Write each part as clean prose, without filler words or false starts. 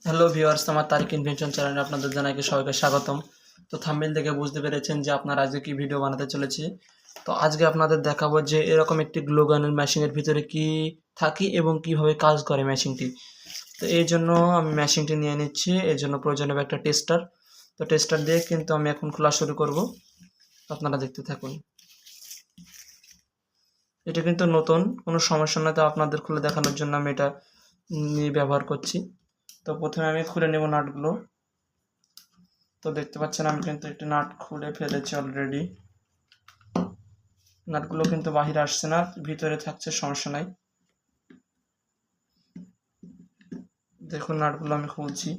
Hello viewers, আমার তারিক invention চ্যানেলে আপনাদের জানাই সবাইকে স্বাগতম। তো থাম্বনেল দেখে বুঝতে পেরেছেন যে আপনারা আজকে কি ভিডিও বানাতে চলেছি। তো আজকে আপনাদের দেখাবো যে এরকম একটি গ্লু গানের মেশিনের ভিতরে কি থাকে এবং কিভাবে কাজ করে মেশিনটি। তো এই জন্য আমি মেশিনটি নিয়ে নিচ্ছি, এর জন্য প্রয়োজন হবে একটা টেস্টার। তো টেস্টার দিয়ে কিন্তু আমি এখন খোলা শুরু করব, আপনারা দেখতে থাকুন। এটা কিন্তু নতুন, কোনো সমস্যা না, তো আপনাদের খুলে দেখানোর জন্য আমি এটা নিয়ে ব্যবহার করছি। তো প্রথমে আমি খুলে নেব নাটগুলো। তো দেখতে পাচ্ছেন আমি কিন্তু একটি নাট খুলে ফেলেছি অলরেডি। নাটগুলো কিন্তু বাহিরে আসছে না, ভিতরে থাকছে, সমস্যা নাই। দেখুন নাটগুলো আমি খুলছি।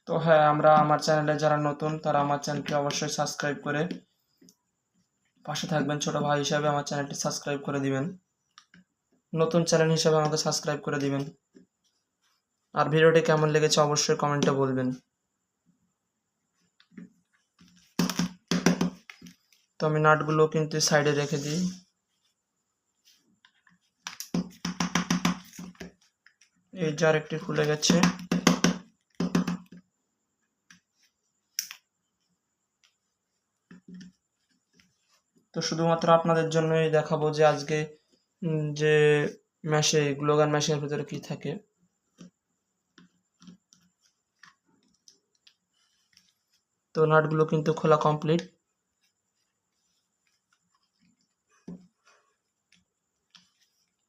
তো হ্যাঁ, আমার চ্যানেলে যারা নতুন তারা আমার চ্যানেলটি অবশ্যই সাবস্ক্রাইব করে পাশে থাকবেন। ছোট ভাই হিসাবে আমার চ্যানেলটি সাবস্ক্রাইব করে দিবেন, নতুন চ্যানেল হিসাবে আমাকে সাবস্ক্রাইব করে দিবেন। আর ভিডিওটি কেমন লেগেছে অবশ্যই কমেন্টে বলবেন। তো আমি নাটগুলো কিন্তু সাইডে রেখে দিই। এই যে আরেকটি খুলে গেছে। তো শুধুমাত্র আপনাদের জন্যই দেখাবো যে আজকে যে গ্লু গান মেশিনের ভিতরে কি থাকে। তো নাটগুলো কিন্তু খোলা কমপ্লিট।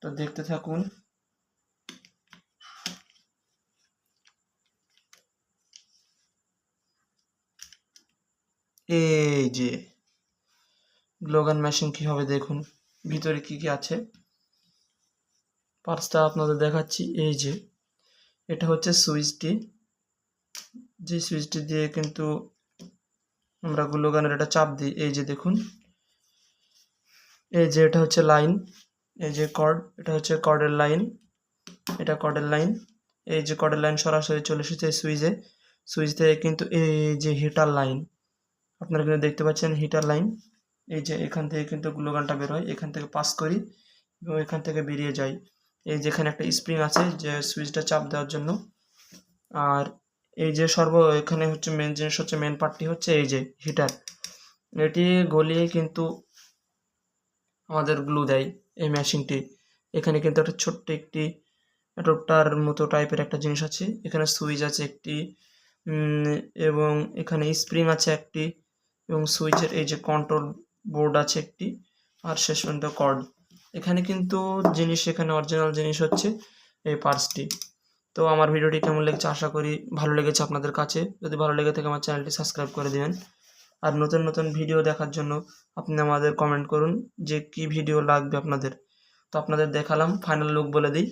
তো দেখতে থাকুন। এই যে গ্লু গান মেশিন কি হবে দেখুন, ভিতরে কি কি আছে। পার্টসটা আপনাদের দেখাচ্ছি। এই যে এটা হচ্ছে সুইচটি, যে সুইচটি দিয়ে কিন্তু আমরা গ্লু গানের এটা চাপ দিই। এই যে দেখুন, এই যে এটা হচ্ছে লাইন, এই যে কর্ড, এটা হচ্ছে কর্ডের লাইন, এটা কর্ডের লাইন। এই যে কর্ডের লাইন সরাসরি চলে এসেছে সুইচে। সুইচ থেকে কিন্তু এই যে হিটার লাইন, আপনারা কিন্তু দেখতে পাচ্ছেন হিটার লাইন। এই যে এখান থেকে কিন্তু গ্লু গানটা বের হয়, এখান থেকে পাস করি এবং এখান থেকে বেরিয়ে যায়। এই যেখানে একটা স্প্রিং আছে যে সুইচটা চাপ দেওয়ার জন্য। আর এই যে এখানে হচ্ছে মেন জিনিস, হচ্ছে মেন পার্টটি হচ্ছে এই যে হিটার। এটি গলিয়ে কিন্তু আমাদের গ্লু দেয় এই মেশিনটি। এখানে কিন্তু একটা ছোট্ট একটি অ্যাডপ্টার মতো টাইপের একটা জিনিস আছে, এখানে সুইচ আছে একটি, এবং এখানে স্প্রিং আছে একটি, এবং সুইচের এই যে কন্ট্রোল বোর্ড আছে একটি, আর শেষ পর্যন্ত কর্ড। এখানে কিন্তু এখানে অরিজিনাল জিনিস হচ্ছে এই পার্টসটি। তো আমার ভিডিওটি কেমন লেগেছে আশা করি ভালো লেগেছে আপনাদের কাছে। যদি ভালো লেগে থাকে আমার চ্যানেলটি সাবস্ক্রাইব করে দিবেন। আর নতুন নতুন ভিডিও দেখার জন্য আপনি আমাদের কমেন্ট করুন যে কি ভিডিও লাগবে আপনাদের। তো আপনাদের দেখালাম, ফাইনাল লুক বলে দিই।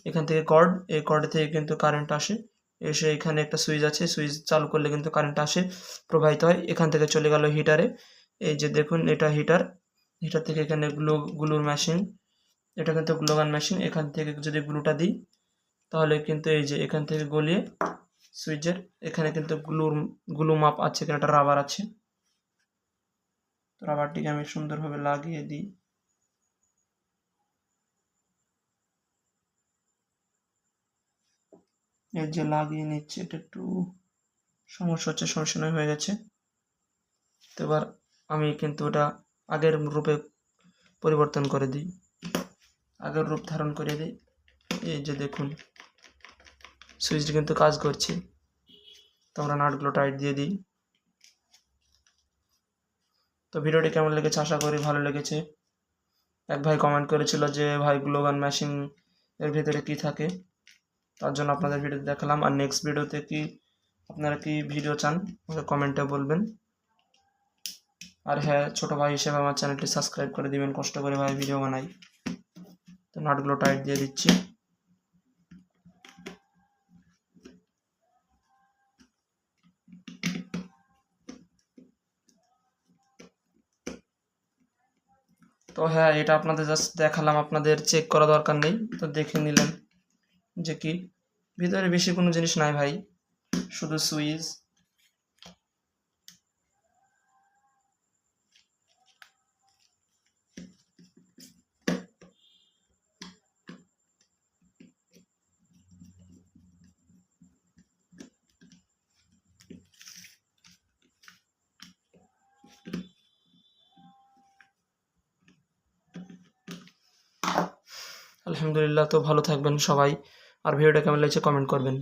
এখান থেকে কর্ড, এই কর্ড থেকে কিন্তু কারেন্ট আসে, এসে এখানে একটা সুইচ আছে, সুইচ চালু করলে কিন্তু কারেন্ট আসে, প্রবাহিত হয়, এখান থেকে চলে গেল হিটারে। এই যে দেখুন এটা হিটার, হিটার থেকে এখানে গ্লুর মেশিন, এটা কিন্তু গ্লু গান মেশিন। এখান থেকে যদি গ্লুটা দিই তাহলে কিন্তু এই যে এখান থেকে গলিয়ে সুইচের এখানে কিন্তু গ্লু মাপ আছে, এখানে একটা রাবার আছে। তো রাবারটিকে আমি সুন্দরভাবে লাগিয়ে দিই। এই যে লাগিয়ে নিচ্ছে, এটা একটু সমস্যা হচ্ছে, সমস্যা নয়, হয়ে গেছে। তো এবার আমি কিন্তু ওটা আগের রূপে পরিবর্তন করে দিই, আগের রূপ ধারণ করে দিই। এই যে দেখুন সুইচটি কিন্তু কাজ করছে। তো আমরা নাটগুলো টাইট দিয়ে দিই। তো ভিডিওটি কেমন লেগেছে আশা করি ভালো লেগেছে। এক ভাই কমেন্ট করেছিল যে ভাই গ্লু গান মেশিন এর ভিতরে কি থাকে, তার জন্য আপনাদের ভিডিও দেখালাম। আর নেক্সট ভিডিওতে কি আপনারা কি ভিডিও চান আমাকে কমেন্টে বলবেন। আর হ্যাঁ, ছোট ভাই হিসেবে আমার চ্যানেলটি সাবস্ক্রাইব করে দিবেন, কষ্ট করে ভাই ভিডিও বানাই। তো নাটগুলো টাইট দিয়ে দিচ্ছি। তো হ্যাঁ, এটা আপনাদের জাস্ট দেখালাম, আপনাদের চেক করা দরকার নেই, তো দেখে নিলেন যে কি ভিতরে বেশি কোনো জিনিস নাই ভাই, শুধু সুইচ। আলহামদুলিল্লাহ। তো ভালো থাকবেন সবাই, আর ভিডিওটা কেমন লাগছে কমেন্ট করবেন।